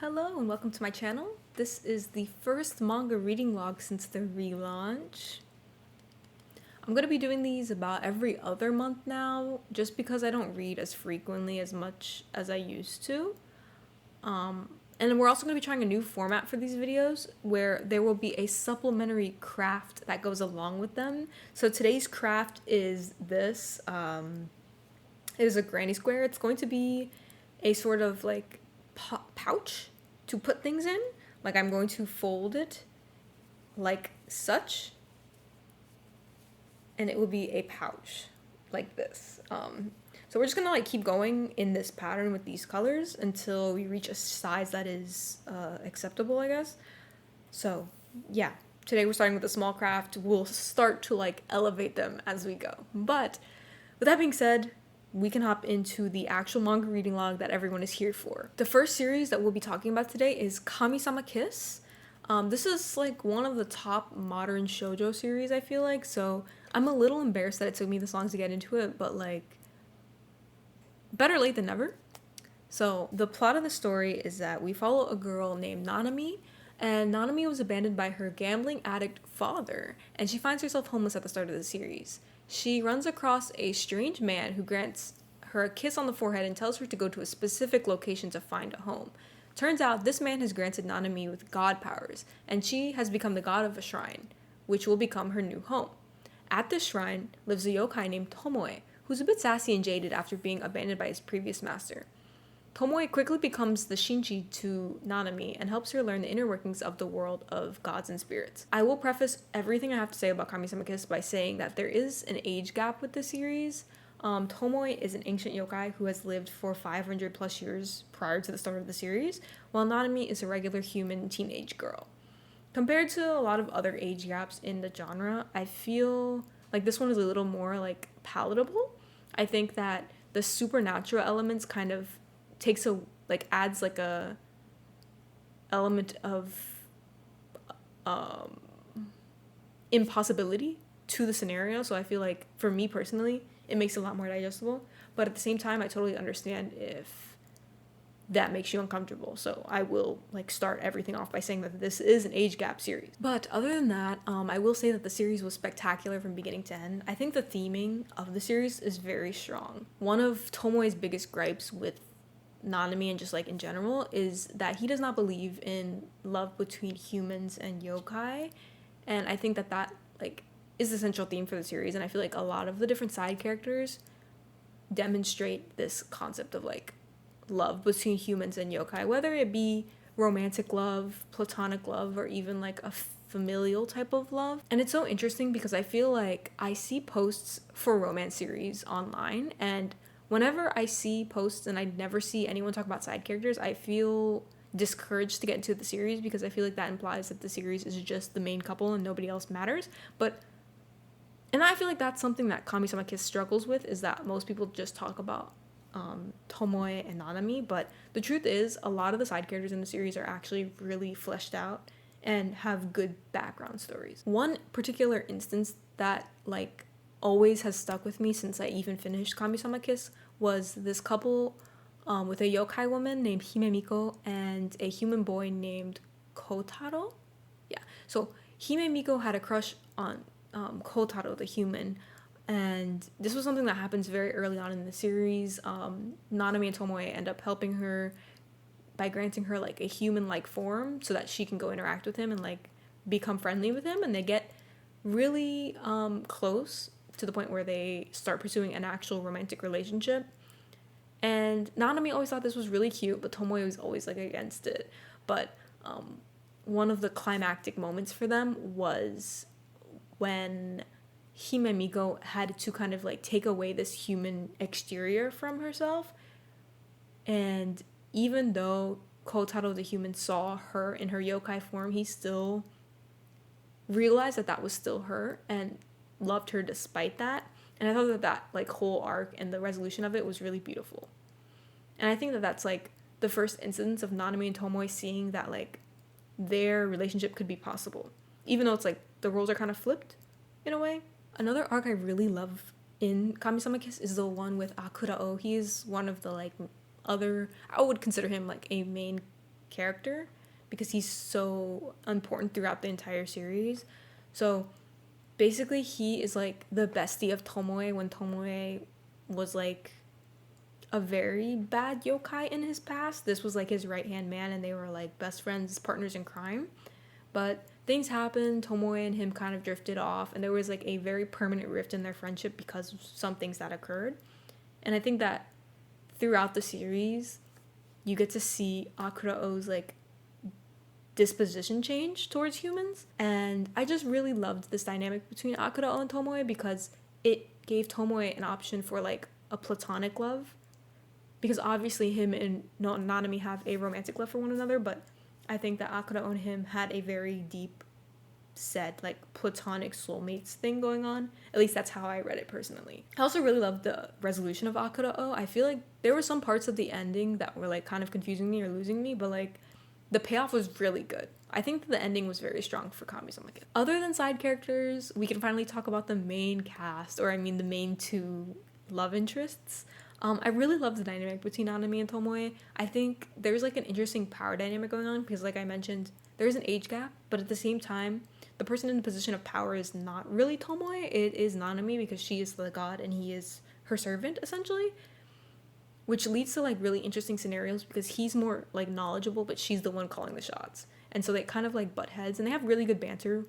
Hello and welcome to my channel. This is the first manga reading log since the relaunch. I'm going to be doing these about every other month now, just because I don't read as frequently as much as I used to. And we're also going to be trying a new format for these videos where there will be a supplementary craft that goes along with them. So today's craft is this. It is a granny square. It's going to be a sort of like pouch to put things in. Like I'm going to fold it like such, and it will be a pouch like this. So we're just gonna like keep going in this pattern with these colors until we reach a size that is acceptable, I guess. So yeah, today we're starting with a small craft. We'll start to like elevate them as we go. But with that being said, we can hop into the actual manga reading log that everyone is here for. The first series that we'll be talking about today is Kamisama Kiss. This is like one of the top modern shoujo series, I feel like, so I'm a little embarrassed that it took me this long to get into it, but like, better late than never. So the plot of the story is that we follow a girl named Nanami, and Nanami was abandoned by her gambling addict father, and she finds herself homeless at the start of the series. She runs across a strange man who grants her a kiss on the forehead and tells her to go to a specific location to find a home. Turns out this man has granted Nanami with god powers, and she has become the god of a shrine, which will become her new home. At this shrine lives a yokai named Tomoe, who's a bit sassy and jaded after being abandoned by his previous master. Tomoe quickly becomes the Shinji to Nanami and helps her learn the inner workings of the world of gods and spirits. I will preface everything I have to say about Kamisama Kiss by saying that there is an age gap with this series. Tomoe is an ancient yokai who has lived for 500 plus years prior to the start of the series, while Nanami is a regular human teenage girl. Compared to a lot of other age gaps in the genre, I feel like this one is a little more like palatable. I think that the supernatural elements kind of adds like a element of impossibility to the scenario. So I feel like for me personally, it makes it a lot more digestible. But at the same time, I totally understand if that makes you uncomfortable. So I will like start everything off by saying that this is an age gap series. But other than that, I will say that the series was spectacular from beginning to end. I think the theming of the series is very strong. One of Tomoe's biggest gripes with Nanami and just like in general is that he does not believe in love between humans and yokai, and I think that like is the central theme for the series, and I feel like a lot of the different side characters demonstrate this concept of like love between humans and yokai, whether it be romantic love, platonic love, or even like a familial type of love. And it's so interesting because I feel like I see posts for romance series online, and whenever I see posts and I never see anyone talk about side characters, I feel discouraged to get into the series because I feel like that implies that the series is just the main couple and nobody else matters. And I feel like that's something that Kamisama Kiss struggles with, is that most people just talk about Tomoe and Nanami, but the truth is a lot of the side characters in the series are actually really fleshed out and have good background stories. One particular instance that like always has stuck with me since I even finished Kamisama Kiss was this couple with a yokai woman named Himemiko and a human boy named Kotaro. Yeah, so Himemiko had a crush on Kotaro, the human, and this was something that happens very early on in the series. Nanami and Tomoe end up helping her by granting her like a human-like form so that she can go interact with him and like become friendly with him, and they get really close to the point where they start pursuing an actual romantic relationship. And Nanami always thought this was really cute, but Tomoe was always like against it. But one of the climactic moments for them was when Himemiko had to kind of like take away this human exterior from herself. And even though Kotaro the human saw her in her yokai form, he still realized that that was still her and loved her despite that. And I thought that like whole arc and the resolution of it was really beautiful. And I think that that's like the first instance of Nanami and Tomoe seeing that like their relationship could be possible, even though it's like the roles are kind of flipped in a way. Another arc I really love in Kamisama Kiss is the one with Akurao. He is one of the like other, I would consider him like a main character because he's so important throughout the entire series. So basically he is like the bestie of Tomoe when Tomoe was like a very bad yokai in his past. This was like his right hand man and they were like best friends, partners in crime. But things happened, Tomoe and him kind of drifted off, and there was like a very permanent rift in their friendship because of some things that occurred. And I think that throughout the series, you get to see Akura'o's like disposition change towards humans. And I just really loved this dynamic between Akura'o and Tomoe because it gave Tomoe an option for like a platonic love. Because obviously him and Nanami have a romantic love for one another, but I think that Akura'o and him had a very deep set, like, platonic soulmates thing going on. At least that's how I read it personally. I also really loved the resolution of Akura'o. I feel like there were some parts of the ending that were, like, kind of confusing me or losing me, but, like, the payoff was really good. I think that the ending was very strong for Kamisama. Other than side characters, we can finally talk about the main cast, or I mean the main two love interests. I really love the dynamic between Nanami and Tomoe. I think there's like an interesting power dynamic going on because, like I mentioned, there's an age gap, but at the same time, the person in the position of power is not really Tomoe, it is Nanami because she is the god and he is her servant, essentially. Which leads to like really interesting scenarios because he's more like knowledgeable, but she's the one calling the shots. And so they kind of like butt heads and they have really good banter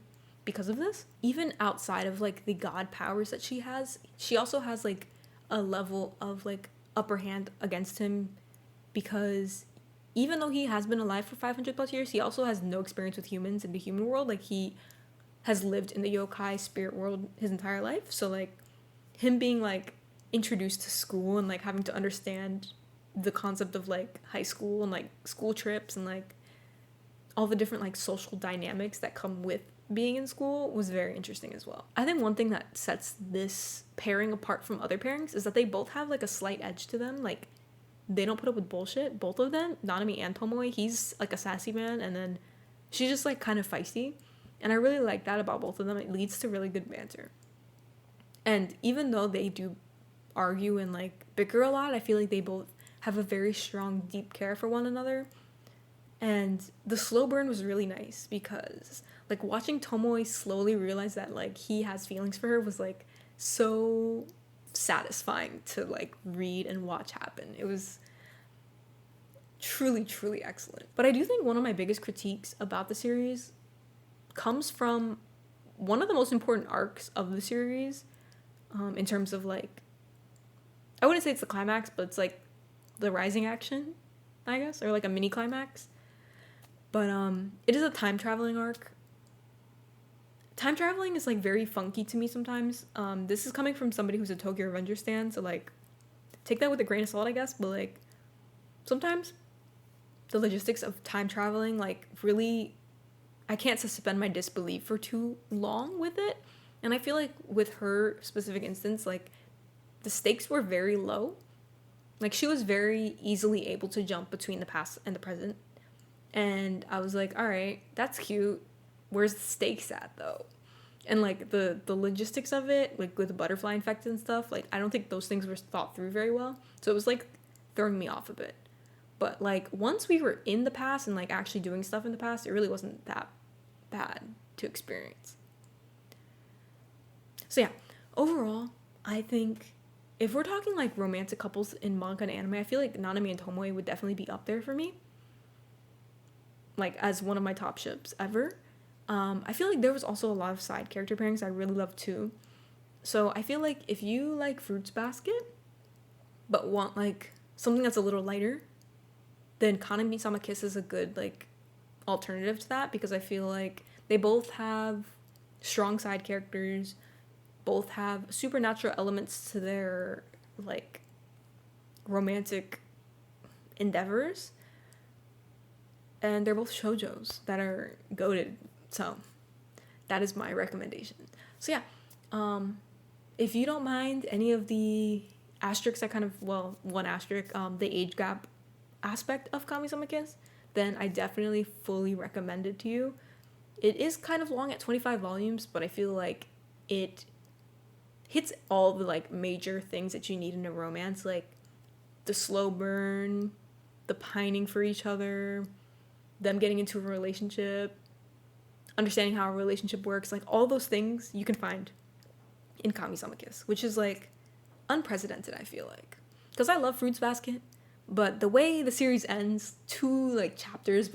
because of this. Even outside of like the god powers that she also has like a level of like upper hand against him because even though he has been alive for 500 plus years, he also has no experience with humans in the human world. Like he has lived in the yokai spirit world his entire life. So like him being like introduced to school and like having to understand the concept of like high school and like school trips and like all the different like social dynamics that come with being in school was very interesting as well. I think one thing that sets this pairing apart from other pairings is that they both have like a slight edge to them. Like they don't put up with bullshit. Both of them, Nanami and Tomoe, he's like a sassy man and then she's just like kind of feisty. And I really like that about both of them. It leads to really good banter. And even though they do argue and like bicker a lot, I feel like they both have a very strong, deep care for one another. And the slow burn was really nice because like watching Tomoe slowly realize that like he has feelings for her was like so satisfying to like read and watch happen. It was truly, truly excellent. But I do think one of my biggest critiques about the series comes from one of the most important arcs of the series, in terms of like, I wouldn't say it's the climax, but it's like the rising action, I guess, or like a mini climax. But it is a time traveling arc. Time traveling is like very funky to me sometimes. This is coming from somebody who's a Tokyo Revenger stan, so like take that with a grain of salt, I guess, but like sometimes the logistics of time traveling like really, I can't suspend my disbelief for too long with it. And I feel like with her specific instance, like the stakes were very low. Like she was very easily able to jump between the past and the present. And I was like, all right, that's cute. Where's the stakes at though? And like the logistics of it, like with the butterfly infect and stuff, like I don't think those things were thought through very well. So it was like throwing me off a bit. But like once we were in the past and like actually doing stuff in the past, it really wasn't that bad to experience. So yeah, overall, I think if we're talking like romantic couples in manga and anime, I feel like Nanami and Tomoe would definitely be up there for me. Like as one of my top ships ever. I feel like there was also a lot of side character pairings I really love too. So I feel like if you like Fruits Basket, but want like something that's a little lighter, then Kamisama Kiss is a good like alternative to that because I feel like they both have strong side characters, both have supernatural elements to their like romantic endeavors, and they're both shoujos that are goated. So that is my recommendation. So yeah, if you don't mind any of the asterisks that kind of, well, one asterisk, the age gap aspect of Kamisama Kiss, then I definitely fully recommend it to you. It is kind of long at 25 volumes, but I feel like it hits all the like major things that you need in a romance, like the slow burn, the pining for each other, them getting into a relationship, understanding how a relationship works, like all those things you can find in Kamisama Kiss, which is like unprecedented, I feel like. Because I love Fruits Basket, but the way the series ends, two chapters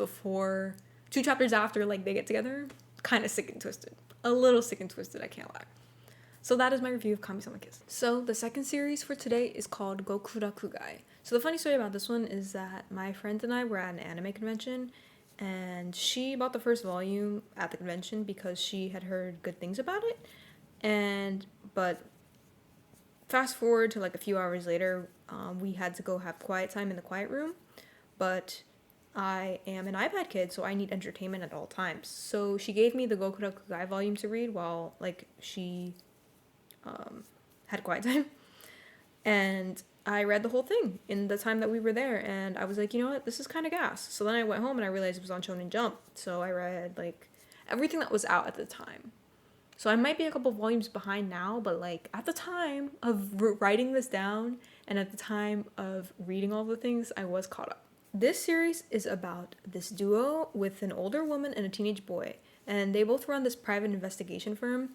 after like they get together, kind of sick and twisted. A little sick and twisted, I can't lie. So that is my review of Kamisama Kiss. So the second series for today is called Gokurakugai. So the funny story about this one is that my friend and I were at an anime convention, and she bought the first volume at the convention because she had heard good things about it. But fast forward to like a few hours later, we had to go have quiet time in the quiet room. But I am an iPad kid, so I need entertainment at all times. So she gave me the Gokurakugai volume to read while she had quiet time. And I read the whole thing in the time that we were there, and I was like, you know what, this is kind of gas. So then I went home and I realized it was on Shonen Jump, so I read everything that was out at the time. So I might be a couple volumes behind now, but at the time of writing this down and at the time of reading all the things, I was caught up. This series is about this duo with an older woman and a teenage boy, and they both run this private investigation firm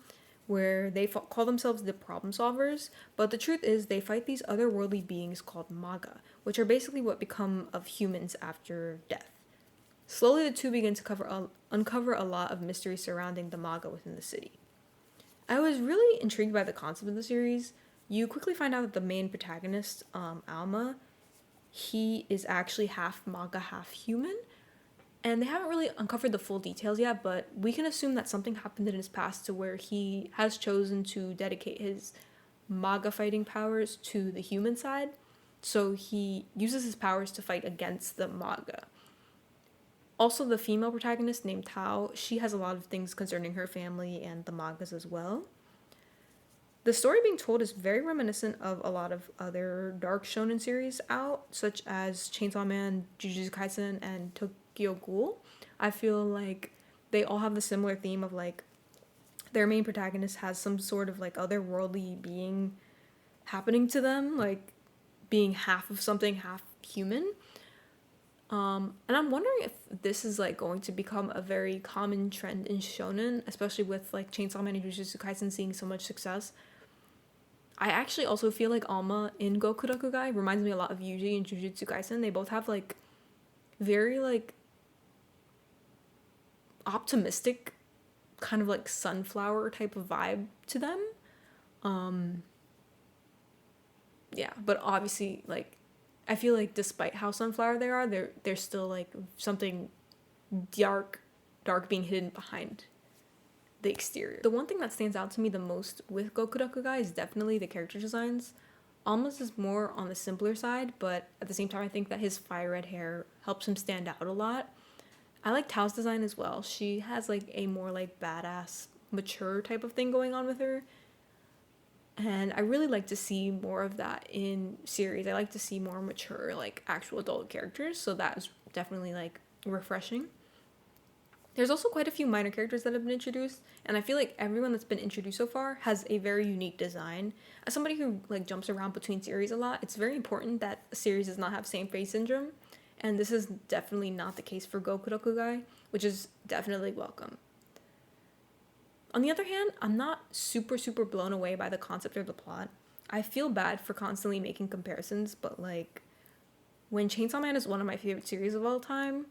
where they call themselves the problem solvers, but the truth is they fight these otherworldly beings called manga, which are basically what become of humans after death. Slowly the two begin to uncover a lot of mystery surrounding the manga within the city. I was really intrigued by the concept of the series. You quickly find out that the main protagonist, Alma, he is actually half manga, half human, and they haven't really uncovered the full details yet, but we can assume that something happened in his past to where he has chosen to dedicate his manga fighting powers to the human side. So he uses his powers to fight against the manga. Also, the female protagonist named Tao, she has a lot of things concerning her family and the mangas as well. The story being told is very reminiscent of a lot of other dark shonen series out, such as Chainsaw Man, Jujutsu Kaisen, and Tokyo Ghoul. I feel like they all have the similar theme of their main protagonist has some sort of otherworldly being happening to them, being half of something, half human. And I'm wondering if this is going to become a very common trend in shonen, especially with Chainsaw Man and Jujutsu Kaisen seeing so much success. I actually also feel like Alma in Gokurakugai reminds me a lot of Yuji in Jujutsu Kaisen. They both have very optimistic kind of sunflower type of vibe to them. Yeah, but obviously I feel like despite how sunflower they are, they're still something dark being hidden behind the exterior. The one thing that stands out to me the most with Gokurakugai is definitely the character designs. Alma's is more on the simpler side, but at the same time I think that his fire red hair helps him stand out a lot. I like Tao's design as well. She has a more badass, mature type of thing going on with her. And I really like to see more of that in series. I like to see more mature, actual adult characters. So that is definitely, refreshing. There's also quite a few minor characters that have been introduced. And I feel like everyone that's been introduced so far has a very unique design. As somebody who, jumps around between series a lot, it's very important that a series does not have same face syndrome. And this is definitely not the case for Gokurakugai, which is definitely welcome. On the other hand, I'm not super blown away by the concept or the plot. I feel bad for constantly making comparisons, but when Chainsaw Man is one of my favorite series of all time,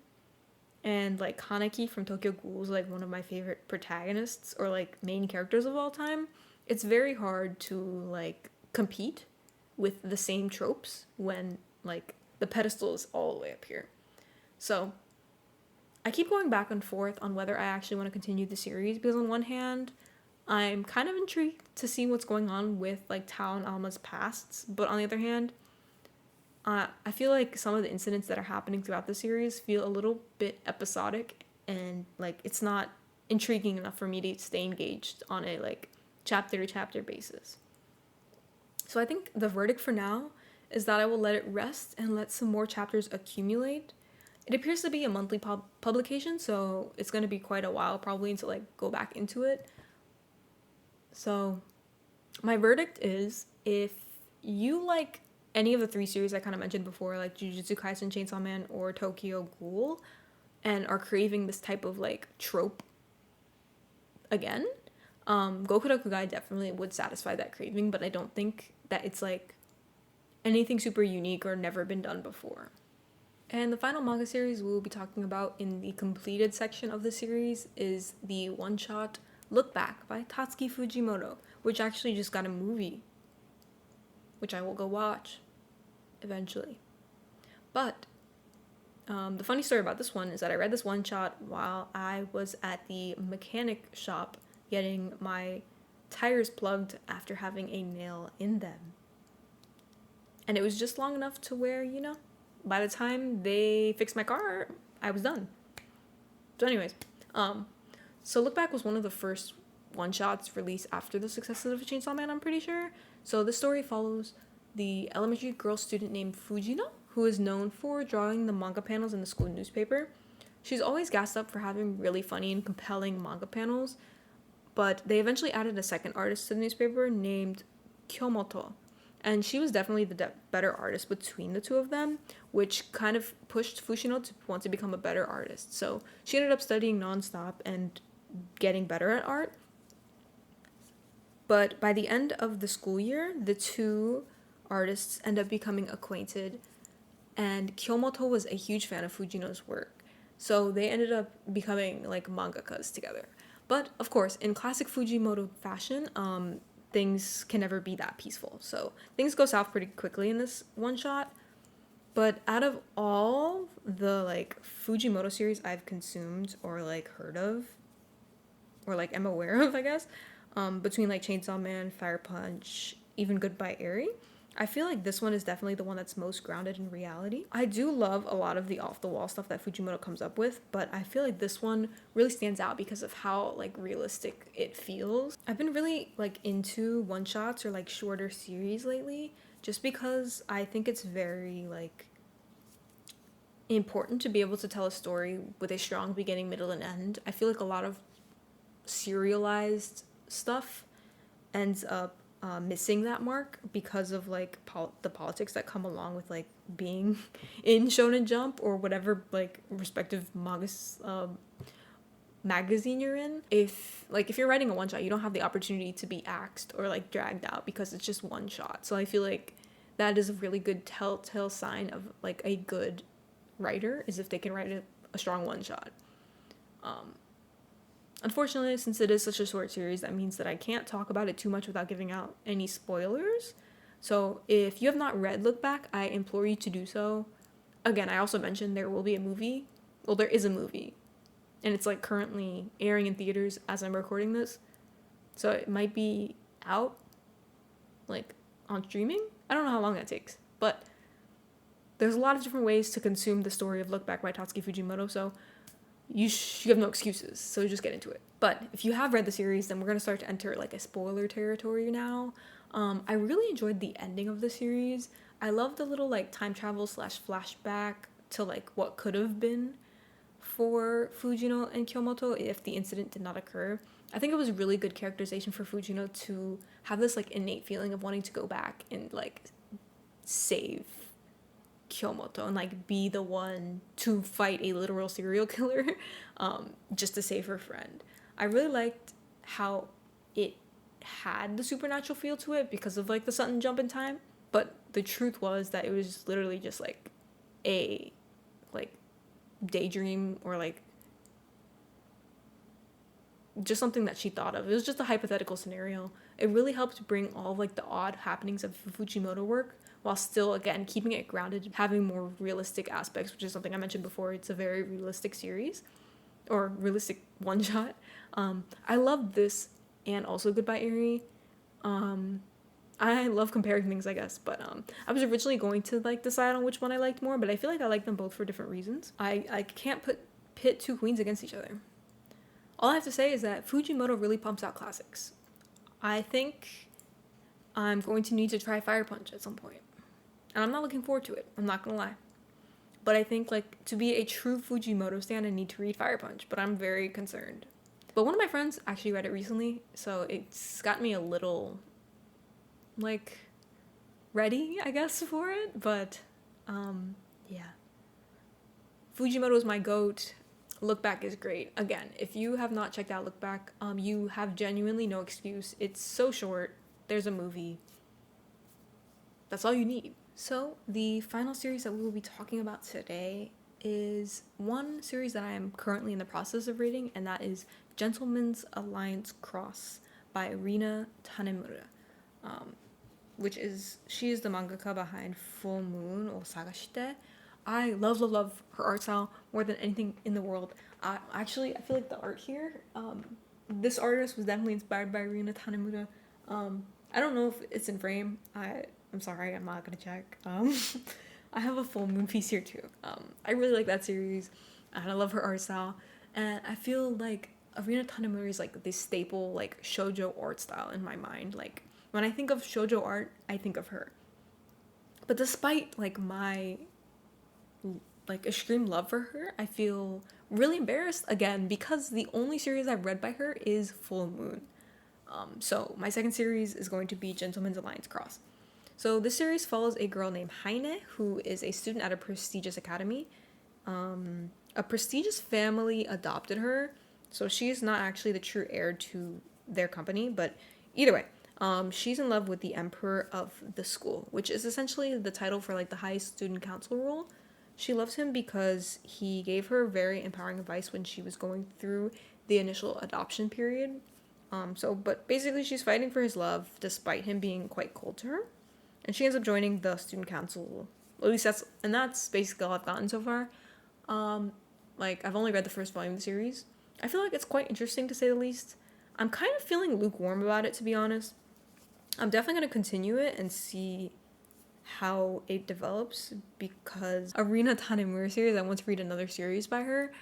and Kaneki from Tokyo Ghoul is one of my favorite protagonists or main characters of all time, it's very hard to compete with the same tropes when the pedestal is all the way up here. So I keep going back and forth on whether I actually want to continue the series, because on one hand, I'm kind of intrigued to see what's going on with Tao and Alma's pasts, but on the other hand, I feel like some of the incidents that are happening throughout the series feel a little bit episodic, and it's not intriguing enough for me to stay engaged on a chapter to chapter basis. So I think the verdict for now is that I will let it rest and let some more chapters accumulate. It appears to be a monthly publication, so it's going to be quite a while probably until go back into it. So my verdict is, if you like any of the three series I kind of mentioned before, Jujutsu Kaisen, Chainsaw Man, or Tokyo Ghoul, and are craving this type of like trope again, Gokurakugai definitely would satisfy that craving, but I don't think that it's like anything super unique or never been done before. And the final manga series we will be talking about in the completed section of the series is the one-shot Look Back by Tatsuki Fujimoto, which actually just got a movie, which I will go watch eventually. But the funny story about this one is that I read this one-shot while I was at the mechanic shop getting my tires plugged after having a nail in them. And it was just long enough to where, you know, by the time they fixed my car, I was done. So anyways, so Look Back was one of the first one-shots released after the success of Chainsaw Man, I'm pretty sure. So the story follows the elementary girl student named Fujino, who is known for drawing the manga panels in the school newspaper. She's always gassed up for having really funny and compelling manga panels, but they eventually added a second artist to the newspaper named Kyomoto, and she was definitely the better artist between the two of them, which kind of pushed Fujino to want to become a better artist. So she ended up studying nonstop and getting better at art. But by the end of the school year, the two artists end up becoming acquainted, and Kyomoto was a huge fan of Fujino's work. So they ended up becoming like mangakas together. But of course, in classic Fujimoto fashion, things can never be that peaceful. So things go south pretty quickly in this one shot. But out of all the like Fujimoto series I've consumed or like heard of, or like am aware of, I guess, between like Chainsaw Man, Fire Punch, even Goodbye Eri, I feel like this one is definitely the one that's most grounded in reality. I do love a lot of the off-the-wall stuff that Fujimoto comes up with, but I feel like this one really stands out because of how like realistic it feels. I've been really like into one-shots or like shorter series lately, just because I think it's very like important to be able to tell a story with a strong beginning, middle, and end. I feel like a lot of serialized stuff ends up missing that mark because of like the politics that come along with like being in Shonen Jump or whatever like respective magazine you're in. If you're writing a one shot, you don't have the opportunity to be axed or like dragged out because it's just one shot. So I feel like that is a really good telltale sign of like a good writer, is if they can write a strong one shot. Unfortunately, since it is such a short series, that means that I can't talk about it too much without giving out any spoilers. So if you have not read Look Back, I implore you to do so. Again, I also mentioned there will be a movie. Well, there is a movie. And it's like currently airing in theaters as I'm recording this. So it might be out like on streaming. I don't know how long that takes. But there's a lot of different ways to consume the story of Look Back by Tatsuki Fujimoto. So you have no excuses, so just get into it. But if you have read the series, then we're going to start to enter like a spoiler territory now. I really enjoyed the ending of the series. I love the little like time travel / flashback to like what could have been for Fujino and Kyomoto if the incident did not occur. I think it was really good characterization for Fujino to have this like innate feeling of wanting to go back and like save Kyomoto and like be the one to fight a literal serial killer just to save her friend. I really liked how it had the supernatural feel to it because of like the sudden jump in time, but the truth was that it was literally just like a like daydream or like just something that she thought of. It was just a hypothetical scenario. It really helped bring all of like the odd happenings of Fujimoto work while still, again, keeping it grounded, having more realistic aspects, which is something I mentioned before. It's a very realistic series, or realistic one-shot. I love this and also Goodbye Eri. I love comparing things, I guess, but I was originally going to like decide on which one I liked more, but I feel like I like them both for different reasons. I can't pit two queens against each other. All I have to say is that Fujimoto really pumps out classics. I think I'm going to need to try Fire Punch at some point. And I'm not looking forward to it, I'm not gonna lie. But I think, like, to be a true Fujimoto stan, I need to read Fire Punch, but I'm very concerned. But one of my friends actually read it recently, so it's got me a little, like, ready, I guess, for it. But, yeah. Fujimoto is my goat. Look Back is great. Again, if you have not checked out Look Back, you have genuinely no excuse. It's so short. There's a movie. That's all you need. So the final series that we will be talking about today is one series that I am currently in the process of reading, and that is Gentleman's Alliance Cross by Rina Tanemura, she is the mangaka behind Full Moon or Sagashite. I love her art style more than anything in the world. I feel like the art here, this artist was definitely inspired by Rina Tanemura. I don't know if it's in frame. I'm sorry, I'm not gonna check. I have a Full Moon piece here too. I really like that series, and I love her art style. And I feel like Rina Tanemura is like this staple like shoujo art style in my mind. Like when I think of shoujo art, I think of her. But despite like my like extreme love for her, I feel really embarrassed again because the only series I've read by her is Full Moon. So my second series is going to be Gentleman's Alliance Cross. So this series follows a girl named Heine, who is a student at a prestigious academy. A prestigious family adopted her, so she's not actually the true heir to their company, but either way, she's in love with the emperor of the school, which is essentially the title for like the highest student council role. She loves him because he gave her very empowering advice when she was going through the initial adoption period. But basically she's fighting for his love despite him being quite cold to her. And she ends up joining the student council. At least that's basically all I've gotten so far. I've only read the first volume of the series. I feel like it's quite interesting to say the least. I'm kind of feeling lukewarm about it, to be honest. I'm definitely going to continue it and see how it develops, because Rina Tanemura series, I want to read another series by her.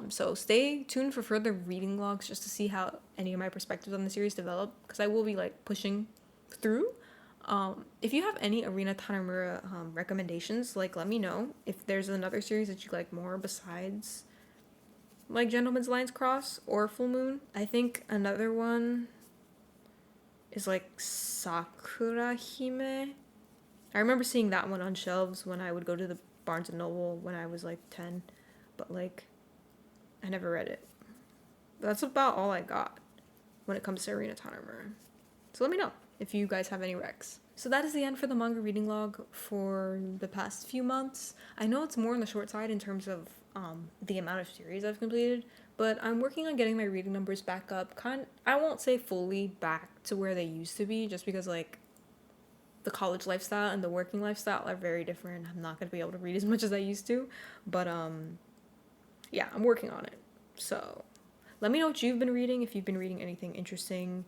So stay tuned for further reading logs just to see how any of my perspectives on the series develop, because I will be like pushing through. If you have any Rina Tanemura recommendations, like let me know if there's another series that you like more besides like Gentleman's Alliance Cross or Full Moon. I think another one is like Sakura Hime. I remember seeing that one on shelves when I would go to the Barnes & Noble when I was like 10, but like I never read it. But that's about all I got when it comes to Rina Tanemura. So let me know if you guys have any recs. So that is the end for the manga reading log for the past few months. I know it's more on the short side in terms of the amount of series I've completed, but I'm working on getting my reading numbers back up. I won't say fully back to where they used to be, just because like the college lifestyle and the working lifestyle are very different. I'm not going to be able to read as much as I used to, but yeah, I'm working on it. So let me know what you've been reading, if you've been reading anything interesting.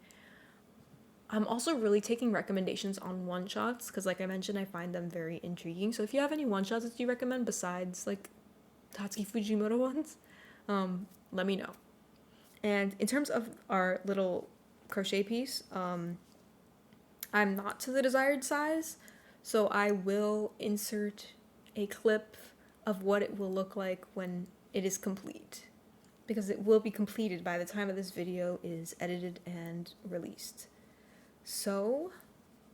I'm also really taking recommendations on one-shots, because like I mentioned, I find them very intriguing. So if you have any one-shots that you recommend besides like Tatsuki Fujimoto ones, let me know. And in terms of our little crochet piece, I'm not to the desired size, so I will insert a clip of what it will look like when it is complete, because it will be completed by the time of this video is edited and released. So,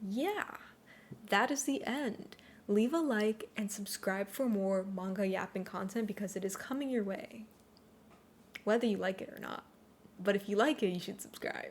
yeah, that is the end. Leave a like and subscribe for more manga yapping content, because it is coming your way, whether you like it or not. But if you like it, you should subscribe.